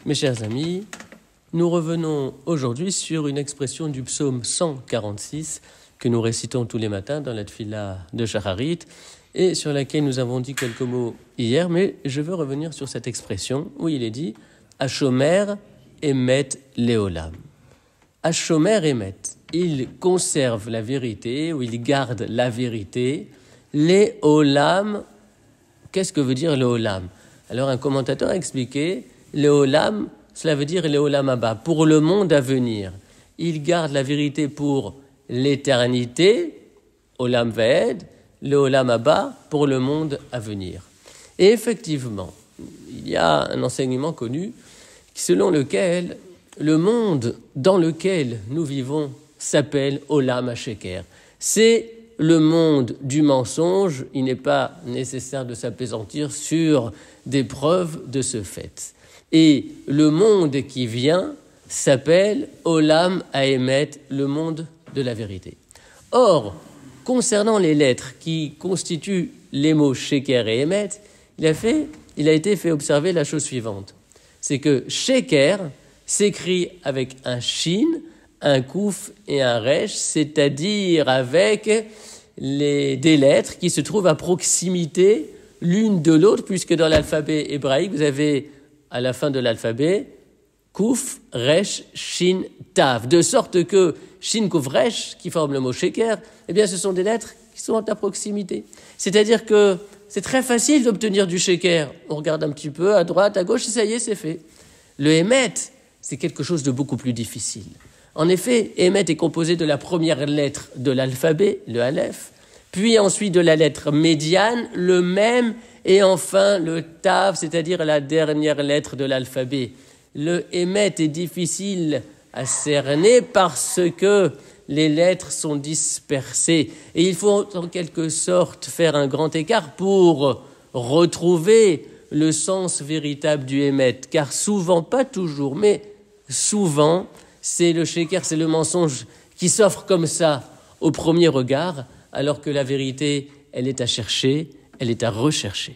Mes chers amis, nous revenons aujourd'hui sur une expression du psaume 146 que nous récitons tous les matins dans la tfila de Shacharit et sur laquelle nous avons dit quelques mots hier, mais je veux revenir sur cette expression où il est dit « Hashomer emet leolam ». Hashomer emet, il conserve la vérité ou il garde la vérité. Leolam, qu'est-ce que veut dire leolam? Alors un commentateur a expliqué leolam, cela veut dire leolam haba, pour le monde à venir. Il garde la vérité pour l'éternité, olam vaed, leolam haba, pour le monde à venir. Et effectivement, il y a un enseignement connu selon lequel le monde dans lequel nous vivons s'appelle olam hasheker. C'est le monde du mensonge. Il n'est pas nécessaire de s'appesantir sur des preuves de ce fait. Et le monde qui vient s'appelle Olam Haemet, le monde de la vérité. Or, concernant les lettres qui constituent les mots Sheker et Emet, il a été fait observer la chose suivante. C'est que Sheker s'écrit avec un Shin, un Kouf et un Resh, c'est-à-dire avec des lettres qui se trouvent à proximité l'une de l'autre, puisque dans l'alphabet hébraïque, vous avez à la fin de l'alphabet Kouf, Resh, Shin, Tav, de sorte que Shin, Kouf, Resh, qui forment le mot Sheker, eh bien ce sont des lettres qui sont à proximité. C'est-à-dire que c'est très facile d'obtenir du Sheker. On regarde un petit peu à droite, à gauche, et ça y est, c'est fait. Le Emet, c'est quelque chose de beaucoup plus difficile. En effet, Emet est composé de la première lettre de l'alphabet, le Aleph, puis ensuite de la lettre médiane, le Mem, et enfin le Tav, c'est-à-dire la dernière lettre de l'alphabet. Le Emet est difficile à cerner parce que les lettres sont dispersées. Et il faut en quelque sorte faire un grand écart pour retrouver le sens véritable du Emet. Car souvent, pas toujours, mais souvent, c'est le sheker, c'est le mensonge qui s'offre comme ça au premier regard, alors que la vérité, elle est à chercher, elle est à rechercher.